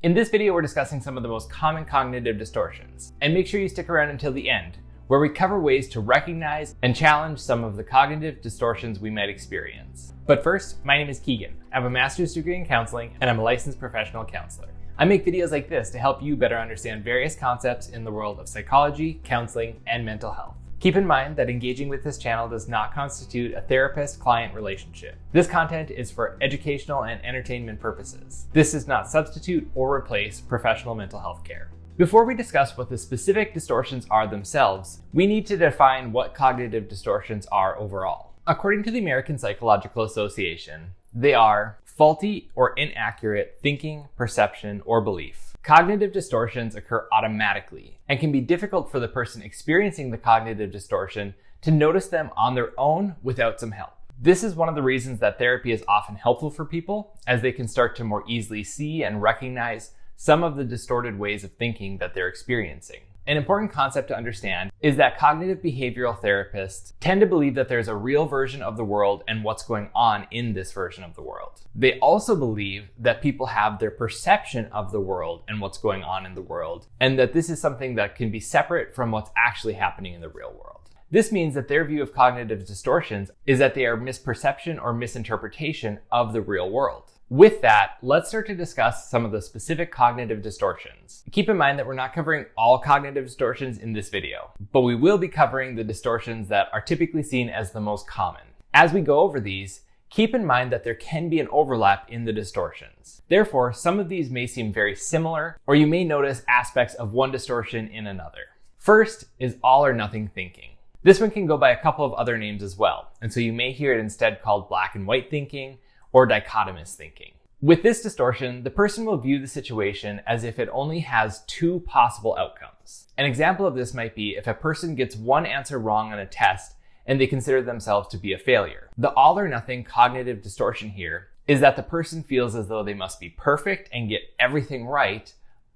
In this video, we're discussing some of the most common cognitive distortions, and make sure you stick around until the end, where we cover ways to recognize and challenge some of the cognitive distortions we might experience. But first, my name is Keegan. I have a master's degree in counseling, and I'm a licensed professional counselor. I make videos like this to help you better understand various concepts in the world of psychology, counseling, and mental health. Keep in mind that engaging with this channel does not constitute a therapist-client relationship. This content is for educational and entertainment purposes. This does not substitute or replace professional mental health care. Before we discuss what the specific distortions are themselves, we need to define what cognitive distortions are overall. According to the American Psychological Association, they are faulty or inaccurate thinking, perception, or belief. Cognitive distortions occur automatically and can be difficult for the person experiencing the cognitive distortion to notice them on their own without some help. This is one of the reasons that therapy is often helpful for people, as they can start to more easily see and recognize some of the distorted ways of thinking that they're experiencing. An important concept to understand is that cognitive behavioral therapists tend to believe that there's a real version of the world and what's going on in this version of the world. They also believe that people have their perception of the world and what's going on in the world, and that this is something that can be separate from what's actually happening in the real world. This means that their view of cognitive distortions is that they are misperception or misinterpretation of the real world. With that, let's start to discuss some of the specific cognitive distortions. Keep in mind that we're not covering all cognitive distortions in this video, but we will be covering the distortions that are typically seen as the most common. As we go over these, keep in mind that there can be an overlap in the distortions. Therefore, some of these may seem very similar, or you may notice aspects of one distortion in another. First is all or nothing thinking. This one can go by a couple of other names as well, and so you may hear it instead called black and white thinking, or dichotomous thinking. With this distortion, the person will view the situation as if it only has two possible outcomes. An example of this might be if a person gets one answer wrong on a test and they consider themselves to be a failure. The all or nothing cognitive distortion here is that the person feels as though they must be perfect and get everything right,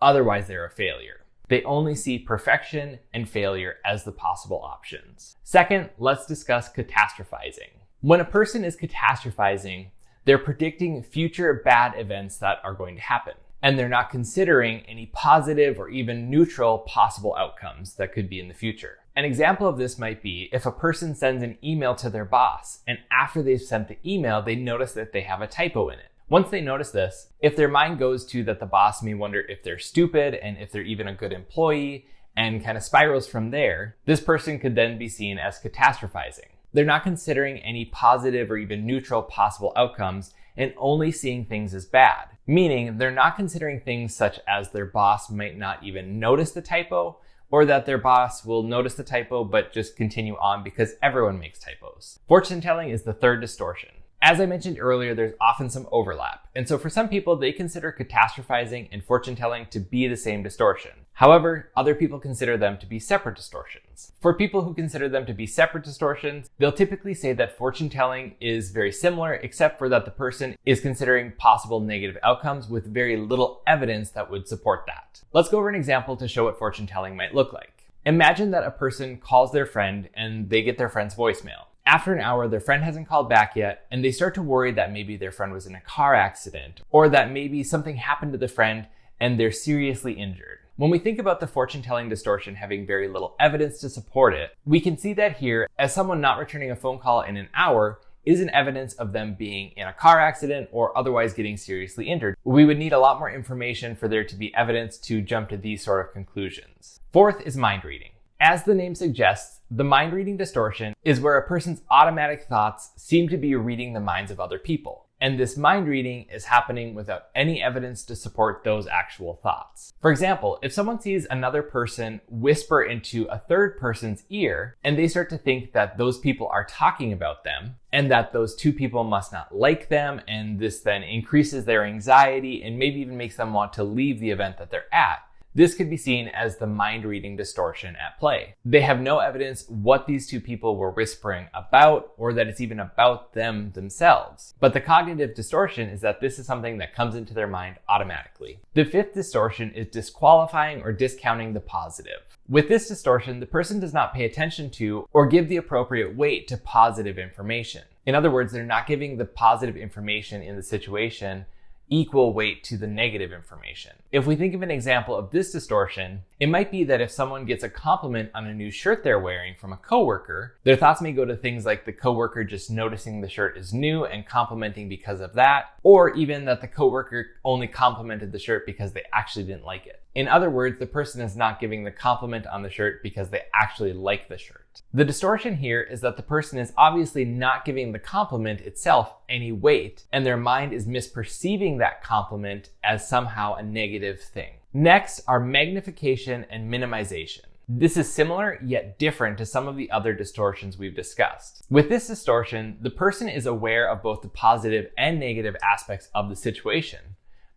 otherwise they're a failure. They only see perfection and failure as the possible options. Second, let's discuss catastrophizing. When a person is catastrophizing, they're predicting future bad events that are going to happen, and they're not considering any positive or even neutral possible outcomes that could be in the future. An example of this might be if a person sends an email to their boss, and after they've sent the email, they notice that they have a typo in it. Once they notice this, if their mind goes to that the boss may wonder if they're stupid and if they're even a good employee, and kind of spirals from there, this person could then be seen as catastrophizing. They're not considering any positive or even neutral possible outcomes and only seeing things as bad, meaning they're not considering things such as their boss might not even notice the typo, or that their boss will notice the typo but just continue on because everyone makes typos. Fortune telling is the third distortion. As I mentioned earlier, there's often some overlap, and so for some people, they consider catastrophizing and fortune telling to be the same distortion. However, other people consider them to be separate distortions. For people who consider them to be separate distortions, they'll typically say that fortune telling is very similar, except for that the person is considering possible negative outcomes with very little evidence that would support that. Let's go over an example to show what fortune telling might look like. Imagine that a person calls their friend and they get their friend's voicemail. After an hour, their friend hasn't called back yet, and they start to worry that maybe their friend was in a car accident, or that maybe something happened to the friend and they're seriously injured. When we think about the fortune-telling distortion having very little evidence to support it, we can see that here as someone not returning a phone call in an hour is an evidence of them being in a car accident or otherwise getting seriously injured. We would need a lot more information for there to be evidence to jump to these sort of conclusions. Fourth is mind reading. As the name suggests, the mind reading distortion is where a person's automatic thoughts seem to be reading the minds of other people. And this mind reading is happening without any evidence to support those actual thoughts. For example, if someone sees another person whisper into a third person's ear, and they start to think that those people are talking about them, and that those two people must not like them, and this then increases their anxiety and maybe even makes them want to leave the event that they're at, this could be seen as the mind-reading distortion at play. They have no evidence what these two people were whispering about, or that it's even about them themselves. But the cognitive distortion is that this is something that comes into their mind automatically. The fifth distortion is disqualifying or discounting the positive. With this distortion, the person does not pay attention to or give the appropriate weight to positive information. In other words, they're not giving the positive information in the situation equal weight to the negative information. If we think of an example of this distortion, it might be that if someone gets a compliment on a new shirt they're wearing from a coworker, their thoughts may go to things like the coworker just noticing the shirt is new and complimenting because of that, or even that the coworker only complimented the shirt because they actually didn't like it. In other words, the person is not giving the compliment on the shirt because they actually like the shirt. The distortion here is that the person is obviously not giving the compliment itself any weight, and their mind is misperceiving that compliment as somehow a negative thing. Next are magnification and minimization. This is similar yet different to some of the other distortions we've discussed. With this distortion, the person is aware of both the positive and negative aspects of the situation,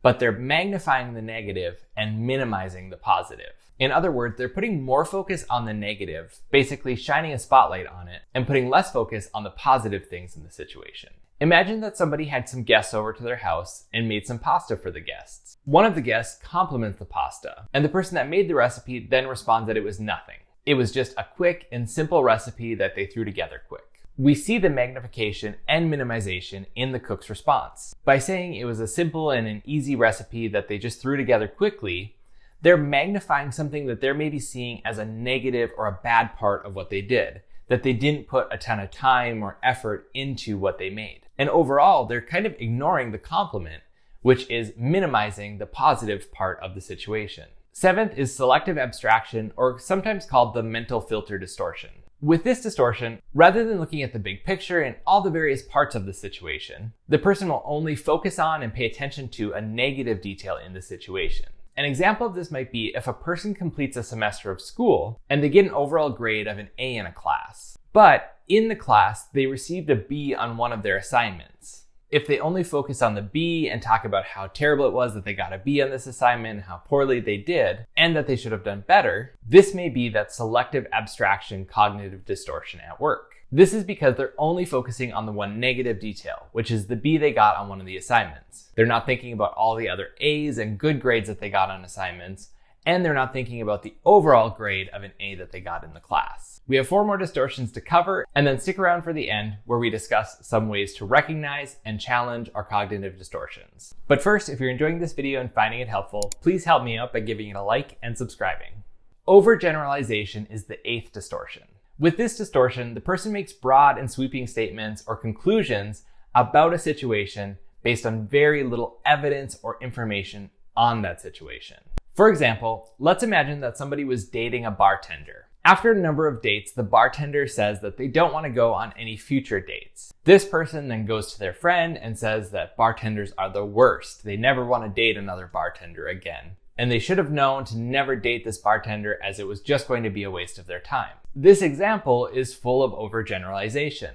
but they're magnifying the negative and minimizing the positive. In other words, they're putting more focus on the negative, basically shining a spotlight on it, and putting less focus on the positive things in the situation. Imagine that somebody had some guests over to their house and made some pasta for the guests. One of the guests compliments the pasta, and the person that made the recipe then responds that it was nothing. It was just a quick and simple recipe that they threw together quick. We see the magnification and minimization in the cook's response. By saying it was a simple and an easy recipe that they just threw together quickly, they're magnifying something that they're maybe seeing as a negative or a bad part of what they did, that they didn't put a ton of time or effort into what they made. And overall, they're kind of ignoring the compliment, which is minimizing the positive part of the situation. Seventh is selective abstraction, or sometimes called the mental filter distortion. With this distortion, rather than looking at the big picture and all the various parts of the situation, the person will only focus on and pay attention to a negative detail in the situation. An example of this might be if a person completes a semester of school and they get an overall grade of an A in a class, but in the class they received a B on one of their assignments. If they only focus on the B and talk about how terrible it was that they got a B on this assignment, how poorly they did, and that they should have done better, this may be that selective abstraction cognitive distortion at work. This is because they're only focusing on the one negative detail, which is the B they got on one of the assignments. They're not thinking about all the other A's and good grades that they got on assignments, and they're not thinking about the overall grade of an A that they got in the class. We have 4 more distortions to cover, and then stick around for the end where we discuss some ways to recognize and challenge our cognitive distortions. But first, if you're enjoying this video and finding it helpful, please help me out by giving it a like and subscribing. Overgeneralization is the 8th distortion. With this distortion, the person makes broad and sweeping statements or conclusions about a situation based on very little evidence or information on that situation. For example, let's imagine that somebody was dating a bartender. After a number of dates, the bartender says that they don't want to go on any future dates. This person then goes to their friend and says that bartenders are the worst. They never want to date another bartender again. And they should have known to never date this bartender as it was just going to be a waste of their time. This example is full of overgeneralization.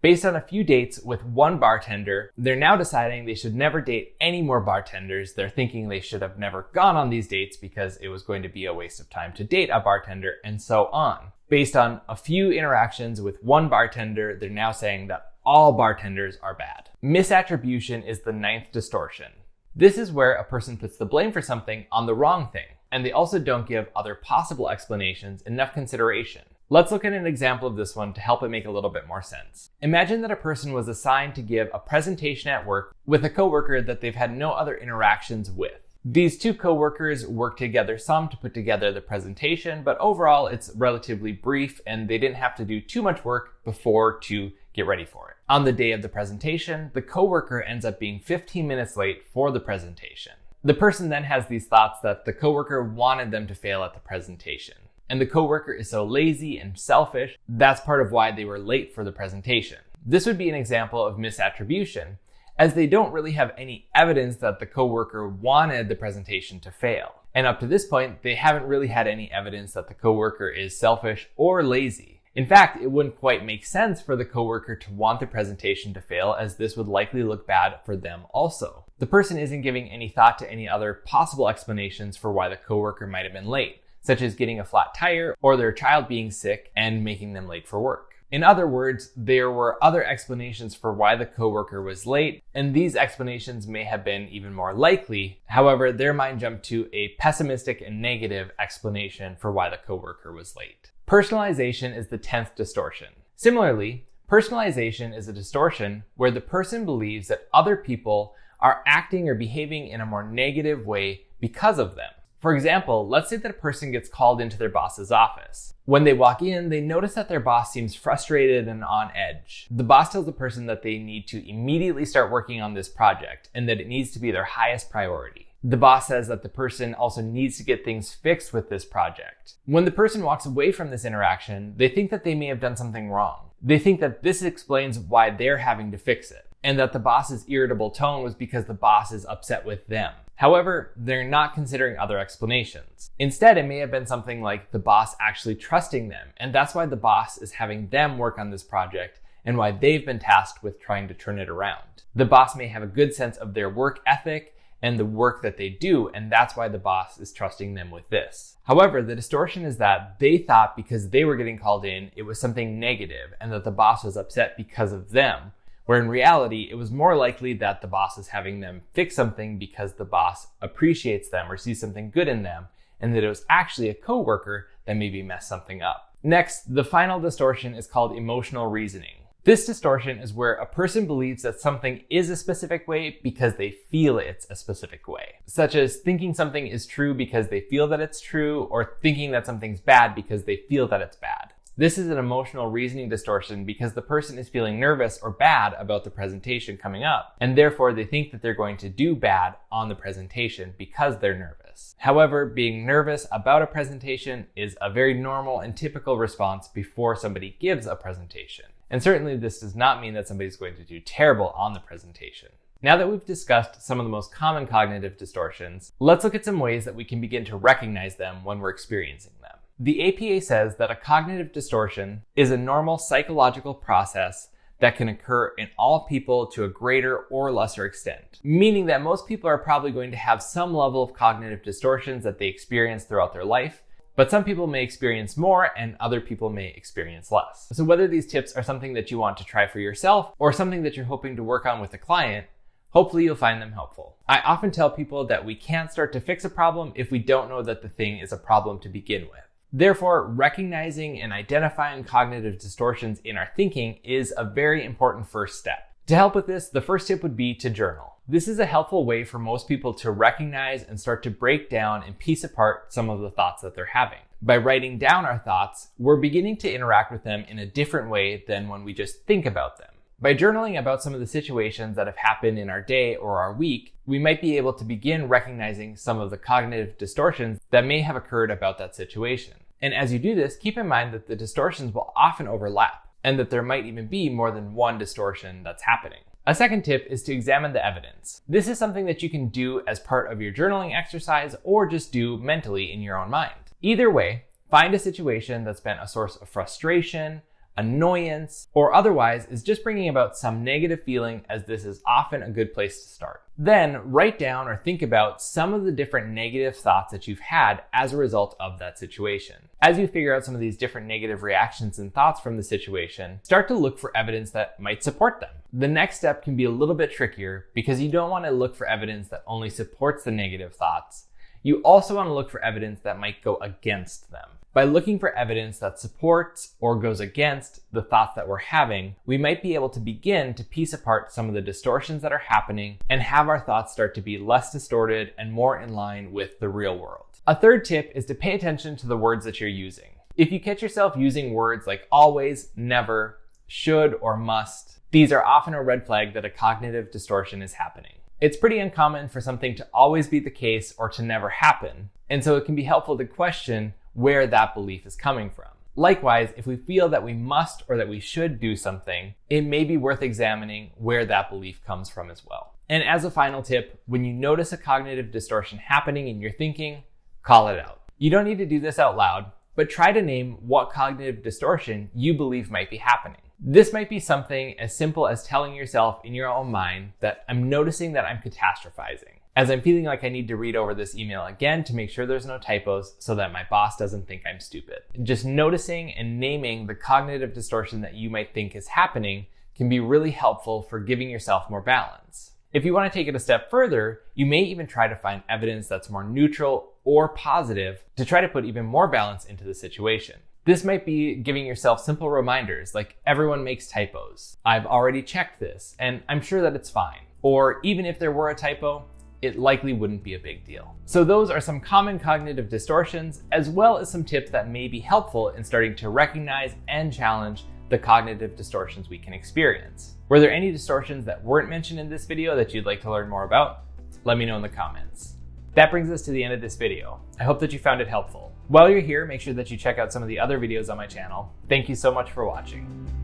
Based on a few dates with one bartender, they're now deciding they should never date any more bartenders. They're thinking they should have never gone on these dates because it was going to be a waste of time to date a bartender, and so on. Based on a few interactions with one bartender, they're now saying that all bartenders are bad. Misattribution is the 9th distortion. This is where a person puts the blame for something on the wrong thing, and they also don't give other possible explanations enough consideration. Let's look at an example of this one to help it make a little bit more sense. Imagine that a person was assigned to give a presentation at work with a coworker that they've had no other interactions with. These 2 coworkers work together some to put together the presentation, but overall it's relatively brief and they didn't have to do too much work before to get ready for it. On the day of the presentation, the coworker ends up being 15 minutes late for the presentation. The person then has these thoughts that the coworker wanted them to fail at the presentation. And the coworker is so lazy and selfish, that's part of why they were late for the presentation. This would be an example of misattribution, as they don't really have any evidence that the coworker wanted the presentation to fail. And up to this point, they haven't really had any evidence that the coworker is selfish or lazy. In fact, it wouldn't quite make sense for the coworker to want the presentation to fail, as this would likely look bad for them also. The person isn't giving any thought to any other possible explanations for why the coworker might have been late, such as getting a flat tire or their child being sick and making them late for work. In other words, there were other explanations for why the coworker was late, and these explanations may have been even more likely. However, their mind jumped to a pessimistic and negative explanation for why the coworker was late. Personalization is the 10th distortion. Similarly, personalization is a distortion where the person believes that other people are acting or behaving in a more negative way because of them. For example, let's say that a person gets called into their boss's office. When they walk in, they notice that their boss seems frustrated and on edge. The boss tells the person that they need to immediately start working on this project and that it needs to be their highest priority. The boss says that the person also needs to get things fixed with this project. When the person walks away from this interaction, they think that they may have done something wrong. They think that this explains why they're having to fix it, and that the boss's irritable tone was because the boss is upset with them. However, they're not considering other explanations. Instead, it may have been something like the boss actually trusting them, and that's why the boss is having them work on this project and why they've been tasked with trying to turn it around. The boss may have a good sense of their work ethic and the work that they do, and that's why the boss is trusting them with this. However, the distortion is that they thought because they were getting called in, it was something negative and that the boss was upset because of them, where in reality, it was more likely that the boss is having them fix something because the boss appreciates them or sees something good in them, and that it was actually a coworker that maybe messed something up. Next, the final distortion is called emotional reasoning. This distortion is where a person believes that something is a specific way because they feel it's a specific way, such as thinking something is true because they feel that it's true, or thinking that something's bad because they feel that it's bad. This is an emotional reasoning distortion because the person is feeling nervous or bad about the presentation coming up, and therefore they think that they're going to do bad on the presentation because they're nervous. However, being nervous about a presentation is a very normal and typical response before somebody gives a presentation. And certainly this does not mean that somebody's going to do terrible on the presentation. Now that we've discussed some of the most common cognitive distortions, let's look at some ways that we can begin to recognize them when we're experiencing them. The APA says that a cognitive distortion is a normal psychological process that can occur in all people to a greater or lesser extent, meaning that most people are probably going to have some level of cognitive distortions that they experience throughout their life, but some people may experience more and other people may experience less. So whether these tips are something that you want to try for yourself or something that you're hoping to work on with a client, hopefully you'll find them helpful. I often tell people that we can't start to fix a problem if we don't know that the thing is a problem to begin with. Therefore, recognizing and identifying cognitive distortions in our thinking is a very important first step. To help with this, the first tip would be to journal. This is a helpful way for most people to recognize and start to break down and piece apart some of the thoughts that they're having. By writing down our thoughts, we're beginning to interact with them in a different way than when we just think about them. By journaling about some of the situations that have happened in our day or our week, we might be able to begin recognizing some of the cognitive distortions that may have occurred about that situation. And as you do this, keep in mind that the distortions will often overlap, and that there might even be more than one distortion that's happening. A second tip is to examine the evidence. This is something that you can do as part of your journaling exercise or just do mentally in your own mind. Either way, find a situation that's been a source of frustration, annoyance, or otherwise is just bringing about some negative feeling, as this is often a good place to start. Then write down or think about some of the different negative thoughts that you've had as a result of that situation. As you figure out some of these different negative reactions and thoughts from the situation, start to look for evidence that might support them. The next step can be a little bit trickier because you don't want to look for evidence that only supports the negative thoughts. You also want to look for evidence that might go against them. By looking for evidence that supports or goes against the thoughts that we're having, we might be able to begin to piece apart some of the distortions that are happening and have our thoughts start to be less distorted and more in line with the real world. A third tip is to pay attention to the words that you're using. If you catch yourself using words like always, never, should, or must, these are often a red flag that a cognitive distortion is happening. It's pretty uncommon for something to always be the case or to never happen, and so it can be helpful to question where that belief is coming from. Likewise, if we feel that we must or that we should do something, it may be worth examining where that belief comes from as well. And as a final tip, when you notice a cognitive distortion happening in your thinking, call it out. You don't need to do this out loud, but try to name what cognitive distortion you believe might be happening. This might be something as simple as telling yourself in your own mind that I'm noticing that I'm catastrophizing, as I'm feeling like I need to read over this email again to make sure there's no typos so that my boss doesn't think I'm stupid. Just noticing and naming the cognitive distortion that you might think is happening can be really helpful for giving yourself more balance. If you want to take it a step further, you may even try to find evidence that's more neutral or positive to try to put even more balance into the situation. This might be giving yourself simple reminders like everyone makes typos, I've already checked this, and I'm sure that it's fine. or even if there were a typo, it likely wouldn't be a big deal. So those are some common cognitive distortions, as well as some tips that may be helpful in starting to recognize and challenge the cognitive distortions we can experience. Were there any distortions that weren't mentioned in this video that you'd like to learn more about? Let me know in the comments. That brings us to the end of this video. I hope that you found it helpful. While you're here, make sure that you check out some of the other videos on my channel. Thank you so much for watching.